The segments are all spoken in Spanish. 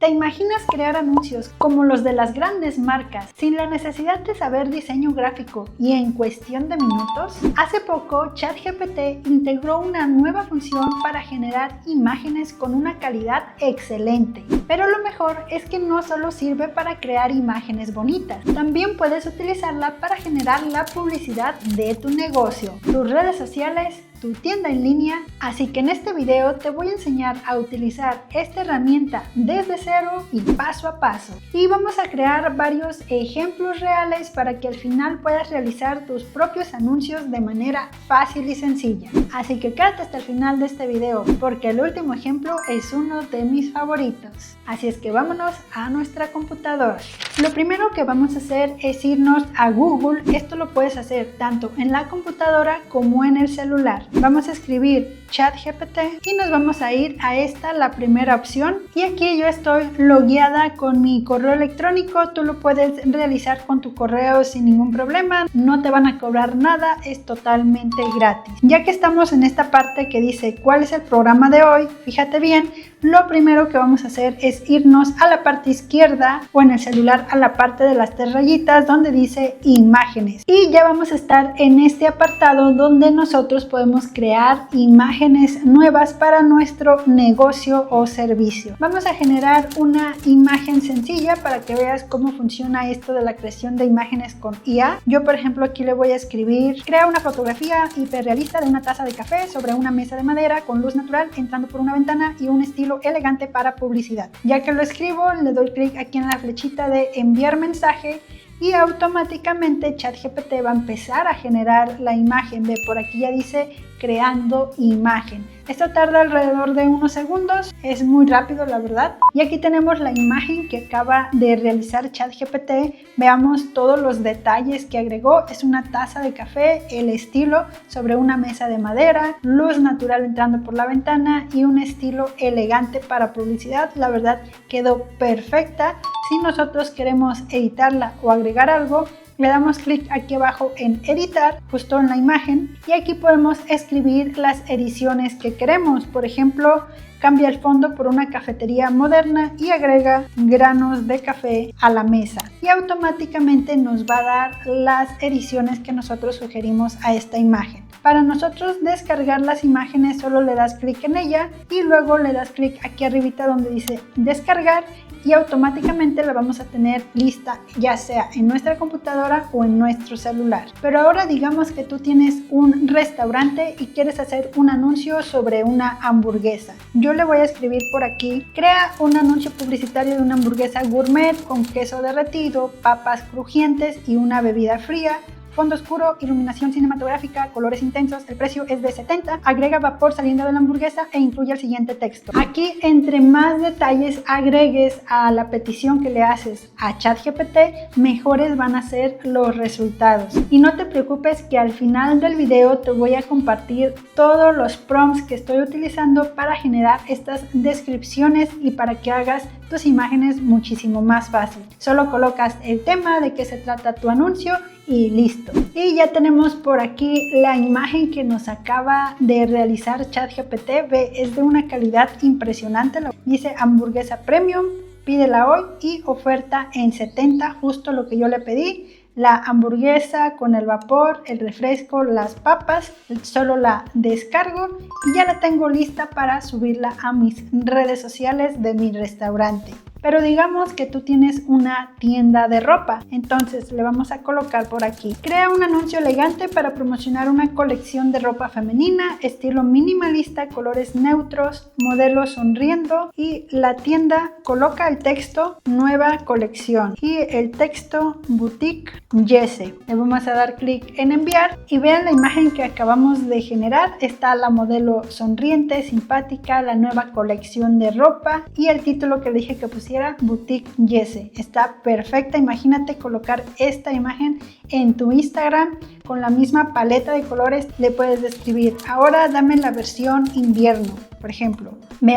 ¿Te imaginas crear anuncios como los de las grandes marcas sin la necesidad de saber diseño gráfico y en cuestión de minutos? Hace poco, ChatGPT integró una nueva función para generar imágenes con una calidad excelente. Pero lo mejor es que no solo sirve para crear imágenes bonitas, también puedes utilizarla para generar la publicidad de tu negocio, tus redes sociales, tu tienda en línea. Así que en este video te voy a enseñar a utilizar esta herramienta desde cero y paso a paso. Y vamos a crear varios ejemplos reales para que al final puedas realizar tus propios anuncios de manera fácil y sencilla. Así que quédate hasta el final de este video porque el último ejemplo es uno de mis favoritos. Así es que vámonos a nuestra computadora. Lo primero que vamos a hacer es irnos a Google. Esto lo puedes hacer tanto en la computadora como en el celular. Vamos a escribir ChatGPT y nos vamos a ir a esta, la primera opción. Y aquí yo estoy logueada con mi correo electrónico. Tú lo puedes realizar con tu correo sin ningún problema. No te van a cobrar nada, es totalmente gratis. Ya que estamos en esta parte que dice cuál es el programa de hoy, fíjate bien, lo primero que vamos a hacer es irnos a la parte izquierda o en el celular a la parte de las tres rayitas donde dice imágenes. Y ya vamos a estar en este apartado donde nosotros podemos crear imágenes nuevas para nuestro negocio o servicio. Vamos a generar una imagen sencilla para que veas cómo funciona esto de la creación de imágenes con IA. Yo por ejemplo aquí le voy a escribir: crea una fotografía hiperrealista de una taza de café sobre una mesa de madera con luz natural entrando por una ventana y un estilo elegante para publicidad. Ya que lo escribo, le doy clic aquí en la flechita de enviar mensaje y automáticamente ChatGPT va a empezar a generar la imagen. Ve, por aquí ya dice creando imagen. Esto tarda alrededor de unos segundos, es muy rápido la verdad. Y aquí tenemos la imagen que acaba de realizar ChatGPT. Veamos todos los detalles que agregó. Es una taza de café, el estilo sobre una mesa de madera, luz natural entrando por la ventana y un estilo elegante para publicidad. La verdad quedó perfecta. Si nosotros queremos editarla o agregar algo, le damos clic aquí abajo en editar, justo en la imagen, y aquí podemos escribir las ediciones que queremos. Por ejemplo, cambia el fondo por una cafetería moderna y agrega granos de café a la mesa. Y automáticamente nos va a dar las ediciones que nosotros sugerimos a esta imagen. Para nosotros descargar las imágenes solo le das clic en ella y luego le das clic aquí arribita donde dice descargar y automáticamente la vamos a tener lista ya sea en nuestra computadora o en nuestro celular. Pero ahora digamos que tú tienes un restaurante y quieres hacer un anuncio sobre una hamburguesa. Yo le voy a escribir por aquí: crea un anuncio publicitario de una hamburguesa gourmet con queso derretido, papas crujientes y una bebida fría. Fondo oscuro, iluminación cinematográfica, colores intensos, el precio es de 70, agrega vapor saliendo de la hamburguesa e incluye el siguiente texto. Aquí entre más detalles agregues a la petición que le haces a ChatGPT, mejores van a ser los resultados. Y no te preocupes que al final del video te voy a compartir todos los prompts que estoy utilizando para generar estas descripciones y para que hagas tus imágenes muchísimo más fácil. Solo colocas el tema de qué se trata tu anuncio y listo. Y ya tenemos por aquí la imagen que nos acaba de realizar ChatGPT. Ve, es de una calidad impresionante. Dice hamburguesa premium, pídela hoy y oferta en 70, justo lo que yo le pedí. La hamburguesa con el vapor, el refresco, las papas, solo la descargo y ya la tengo lista para subirla a mis redes sociales de mi restaurante. Pero digamos que tú tienes una tienda de ropa, entonces le vamos a colocar por aquí: crea un anuncio elegante para promocionar una colección de ropa femenina, estilo minimalista, colores neutros, modelo sonriendo, y la tienda coloca el texto nueva colección y el texto boutique Jesse. Le vamos a dar clic en enviar y vean la imagen que acabamos de generar. Está la modelo sonriente, simpática, la nueva colección de ropa y el título que le dije que pusiera Boutique Jesse. Está perfecta. Imagínate colocar esta imagen en tu Instagram con la misma paleta de colores. Le puedes describir: ahora dame la versión invierno, por ejemplo.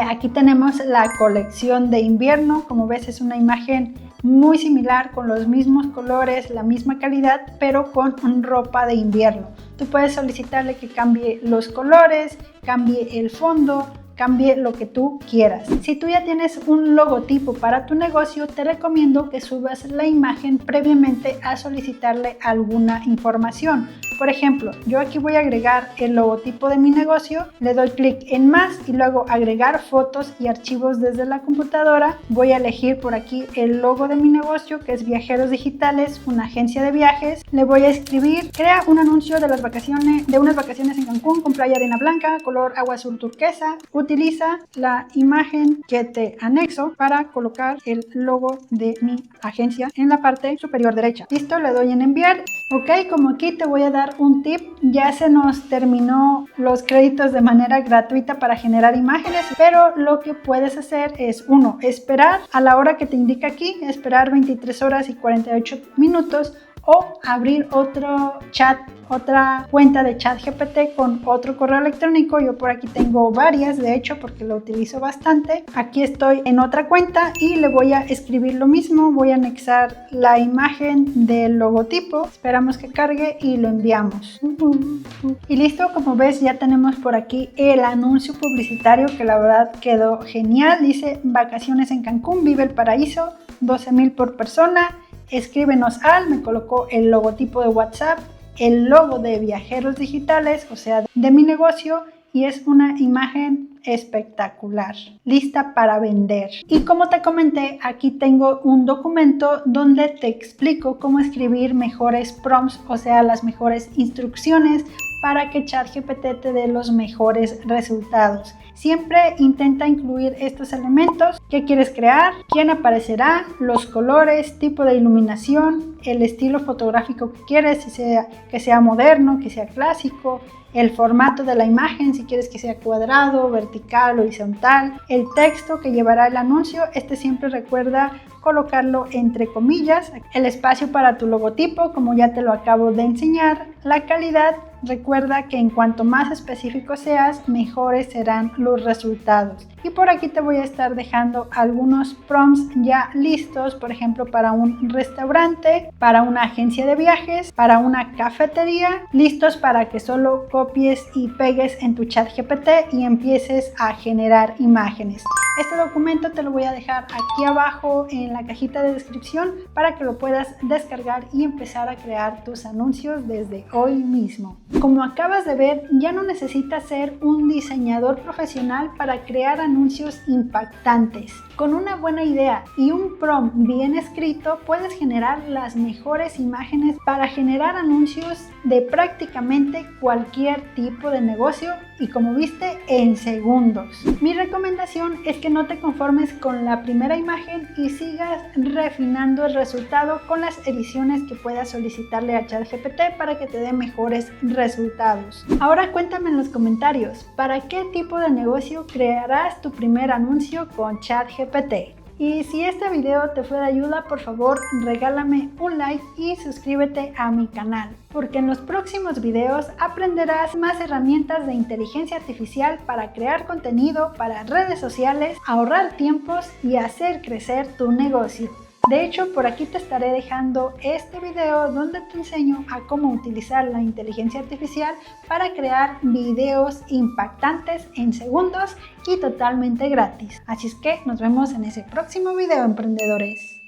Aquí tenemos la colección de invierno. Como ves, es una imagen muy similar, con los mismos colores, la misma calidad, pero con ropa de invierno. Tú puedes solicitarle que cambie los colores, cambie el fondo, cambie lo que tú quieras. Si tú ya tienes un logotipo para tu negocio, te recomiendo que subas la imagen previamente a solicitarle alguna información. Por ejemplo, yo aquí voy a agregar el logotipo de mi negocio, le doy clic en más y luego agregar fotos y archivos desde la computadora. Voy a elegir por aquí el logo de mi negocio, que es Viajeros Digitales, una agencia de viajes. Le voy a escribir: crea un anuncio de unas vacaciones en Cancún con playa arena blanca, color agua azul turquesa. Utiliza la imagen que te anexo para colocar el logo de mi agencia en la parte superior derecha. Listo, le doy en enviar. Ok, como aquí te voy a dar un tip, ya se nos terminó los créditos de manera gratuita para generar imágenes, pero lo que puedes hacer es, uno, esperar a la hora que te indica aquí, esperar 23 horas y 48 minutos, o abrir otro chat, otra cuenta de ChatGPT con otro correo electrónico. Yo por aquí tengo varias, de hecho, porque lo utilizo bastante. Aquí estoy en otra cuenta y le voy a escribir lo mismo. Voy a anexar la imagen del logotipo, esperamos que cargue y lo enviamos. Y listo, como ves ya tenemos por aquí el anuncio publicitario, que la verdad quedó genial. Dice: vacaciones en Cancún, vive el paraíso, 12,000 por persona. Escríbenos me colocó el logotipo de WhatsApp, el logo de Viajeros Digitales, o sea, de mi negocio, y es una imagen espectacular, lista para vender. Y como te comenté, aquí tengo un documento donde te explico cómo escribir mejores prompts, o sea, las mejores instrucciones para que ChatGPT te dé los mejores resultados. Siempre intenta incluir estos elementos: qué quieres crear, quién aparecerá, los colores, tipo de iluminación, el estilo fotográfico que quieres, que sea moderno, que sea clásico, el formato de la imagen, si quieres que sea cuadrado, vertical, horizontal, el texto que llevará el anuncio. Siempre recuerda colocarlo entre comillas, el espacio para tu logotipo, como ya te lo acabo de enseñar, la calidad. Recuerda que en cuanto más específico seas, mejores serán los resultados. Y por aquí te voy a estar dejando algunos prompts ya listos, por ejemplo, para un restaurante, para una agencia de viajes, para una cafetería, listos para que solo copies y pegues en tu ChatGPT y empieces a generar imágenes. Este documento te lo voy a dejar aquí abajo en la cajita de descripción para que lo puedas descargar y empezar a crear tus anuncios desde hoy mismo. Como acabas de ver, ya no necesitas ser un diseñador profesional para crear anuncios impactantes. Con una buena idea y un prompt bien escrito, puedes generar las mejores imágenes para generar anuncios de prácticamente cualquier tipo de negocio, y como viste, en segundos. Mi recomendación es que no te conformes con la primera imagen y sigas refinando el resultado con las ediciones que puedas solicitarle a ChatGPT para que te dé mejores resultados. Ahora cuéntame en los comentarios, ¿para qué tipo de negocio crearás tu primer anuncio con ChatGPT? Y si este video te fue de ayuda, por favor regálame un like y suscríbete a mi canal, porque en los próximos videos aprenderás más herramientas de inteligencia artificial para crear contenido para redes sociales, ahorrar tiempos y hacer crecer tu negocio. De hecho, por aquí te estaré dejando este video donde te enseño a cómo utilizar la inteligencia artificial para crear videos impactantes en segundos y totalmente gratis. Así es que nos vemos en ese próximo video, emprendedores.